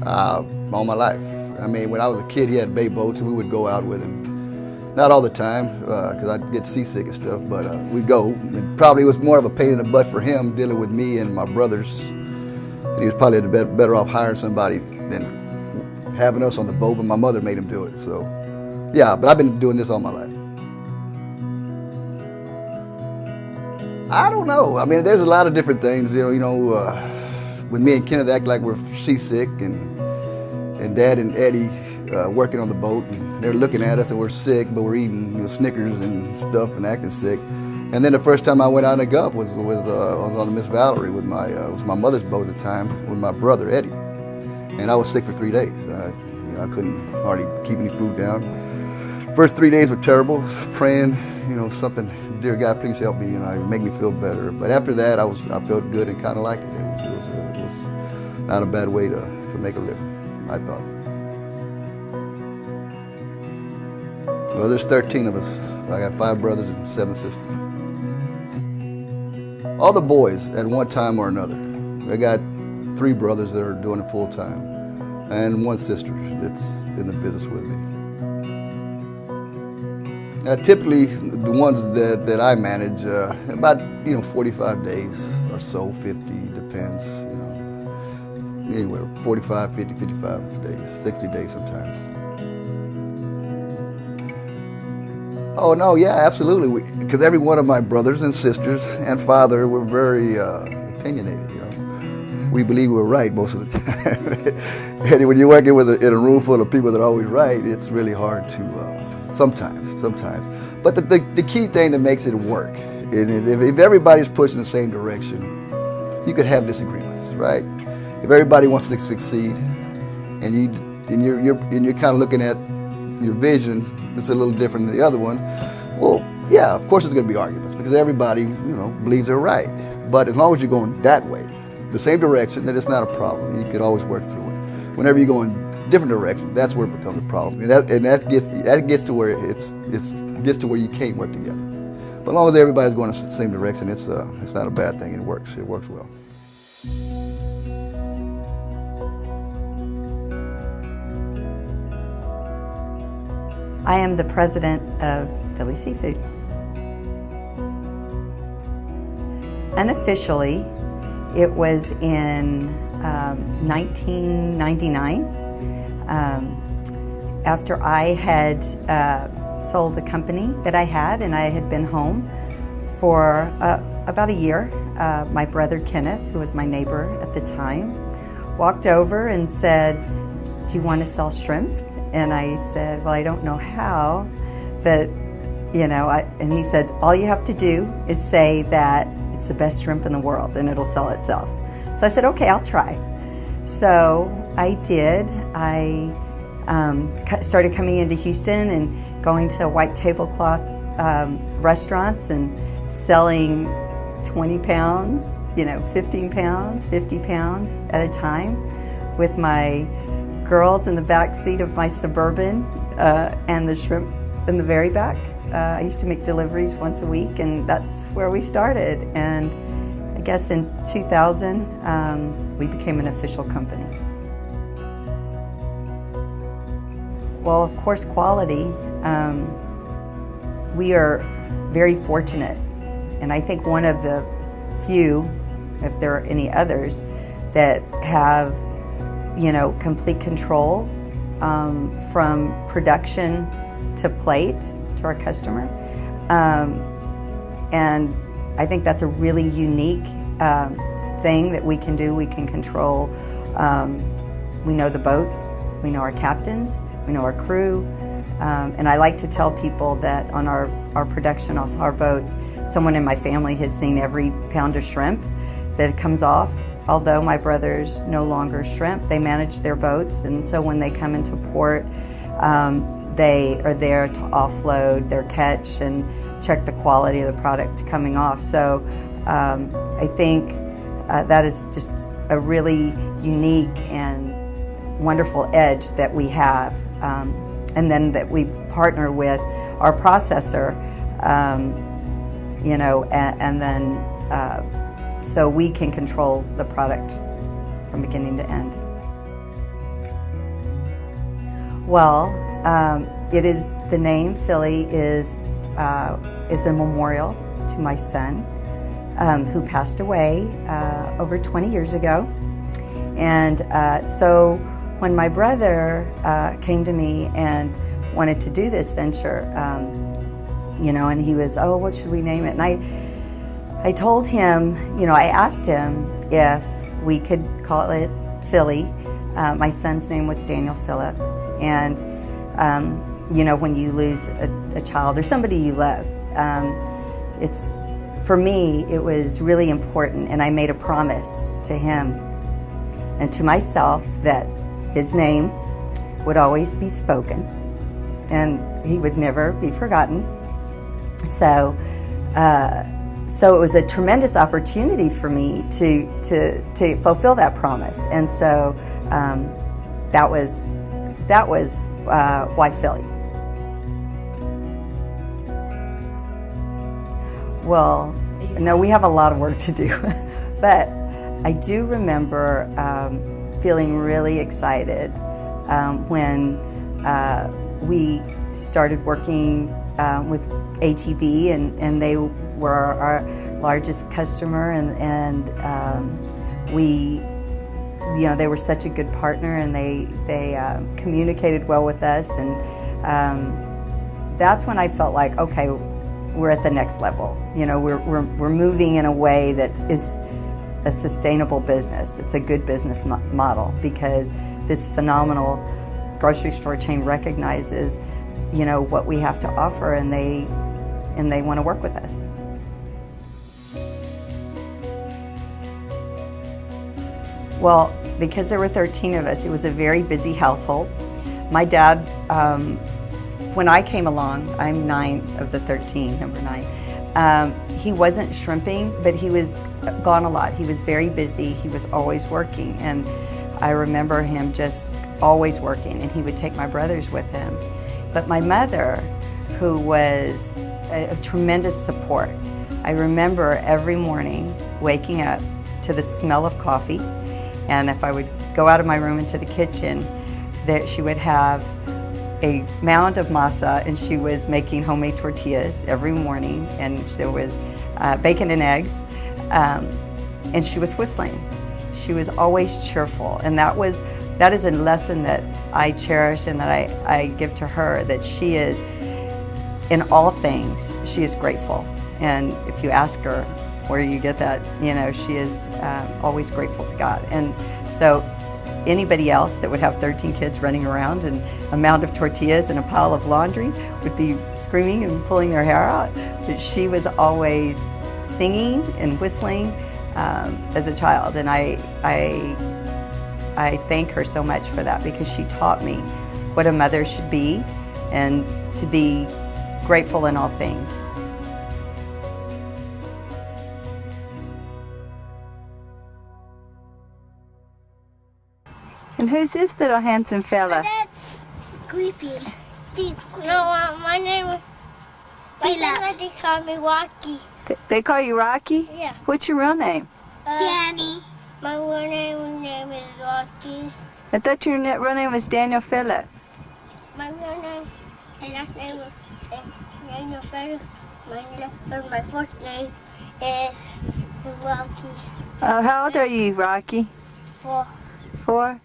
All my life. I mean, when I was a kid, he had bay boats, and we would go out with him. Not all the time, because I'd get seasick and stuff, but we'd go. And probably it was more of a pain in the butt for him dealing with me and my brothers. And he was probably better off hiring somebody than having us on the boat, but my mother made him do it. So, yeah, but I've been doing this all my life. I don't know. I mean, there's a lot of different things. With me and Kenneth act like we're seasick, and Dad and Eddie working on the boat, and they're looking at us and we're sick, but we're eating Snickers and stuff and acting sick. And then the first time I went out in the Gulf was on the Miss Valerie with it was my mother's boat at the time with my brother Eddie, and I was sick for 3 days. I couldn't hardly keep any food down. First 3 days were terrible, praying, something, dear God, please help me, make me feel better. But after that, I felt good and kind of liked it. It was not a bad way to make a living, I thought. Well, there's 13 of us. I got 5 brothers and 7 sisters. All the boys at one time or another. I got 3 brothers that are doing it full time, and 1 sister that's in the business with me. Typically, the ones that I manage, about 45 days or so, 50, depends. Anywhere, 45, 50, 55 days, 60 days sometimes. Oh no, yeah, absolutely. Because every one of my brothers and sisters and father were very opinionated. We believe we're right most of the time. And when you're working in a room full of people that are always right, it's really hard to sometimes. But the key thing that makes it work is if everybody's pushing the same direction, you could have disagreements, right? If everybody wants to succeed, and you're kind of looking at your vision, it's a little different than the other one. Well, yeah, of course there's going to be arguments because everybody, believes they're right. But as long as you're going that way, the same direction, then it's not a problem. You can always work through it. Whenever you go in different directions, that's where it becomes a problem, and that gets to where it gets to where you can't work together. But as long as everybody's going in the same direction, it's not a bad thing. It works well. I am the president of Philly Seafood. Unofficially, it was in 1999, after I had sold the company that I had, and I had been home for about a year. My brother Kenneth, who was my neighbor at the time, walked over and said, "Do you want to sell shrimp?" And I said, "Well, I don't know how, but and he said, "All you have to do is say that it's the best shrimp in the world and it'll sell itself." So I said, "Okay, I'll try." So I did. I started coming into Houston and going to white tablecloth restaurants and selling 20 pounds, 15 pounds, 50 pounds at a time with my girls in the back seat of my Suburban and the shrimp in the very back. I used to make deliveries once a week, and that's where we started. And I guess in 2000, we became an official company. Well, of course, quality. We are very fortunate, and I think one of the few, if there are any others, that have complete control from production to plate to our customer. And I think that's a really unique thing that we can do. We can control, we know the boats, we know our captains, we know our crew. And I like to tell people that on our production off our boats, someone in my family has seen every pound of shrimp that comes off. Although my brothers no longer shrimp, they manage their boats, and so when they come into port, they are there to offload their catch and check the quality of the product coming off. So I think that is just a really unique and wonderful edge that we have. And then that we partner with our processor, and then so we can control the product from beginning to end. Well, it is, the name Philly is a memorial to my son, who passed away over 20 years ago. And so when my brother came to me and wanted to do this venture, and he was, oh, what should we name it? And I told him, I asked him if we could call it Philly. My son's name was Daniel Phillip. And, when you lose a child or somebody you love, for me, it was really important, and I made a promise to him and to myself that his name would always be spoken and he would never be forgotten. So it was a tremendous opportunity for me to fulfill that promise, and so that was why Philly. Well, no, we have a lot of work to do, but I do remember feeling really excited when we started working with HEB, and they were our largest customer, and they were such a good partner, and they communicated well with us, and that's when I felt like, okay, we're at the next level. We're moving in a way that is a sustainable business. It's a good business model, because this phenomenal grocery store chain recognizes, what we have to offer, and they want to work with us. Well, because there were 13 of us, it was a very busy household. My dad, when I came along, I'm 9 of the 13, number 9. He wasn't shrimping, but he was gone a lot. He was very busy. He was always working, and I remember him just always working, and he would take my brothers with him. But my mother, who was a tremendous support, I remember every morning waking up to the smell of coffee, and if I would go out of my room into the kitchen, that she would have a mound of masa, and she was making homemade tortillas every morning, and there was bacon and eggs, and she was whistling. She was always cheerful, and that is a lesson that I cherish and that I give to her, that she is, in all things, she is grateful. And if you ask her where you get that, she is always grateful to God. And so anybody else that would have 13 kids running around and a mound of tortillas and a pile of laundry would be screaming and pulling their hair out. But she was always singing and whistling as a child, and I thank her so much for that, because she taught me what a mother should be, and to be grateful in all things. And who's this little handsome fella? That's Creepy. No, my name is Philip. They call me Rocky. They call you Rocky? Yeah. What's your real name? Danny. My real name is Rocky. I thought your real name was Daniel Phillip. My real name and last name is Daniel Phillip. My first name is Rocky. How old are you, Rocky? 4. 4?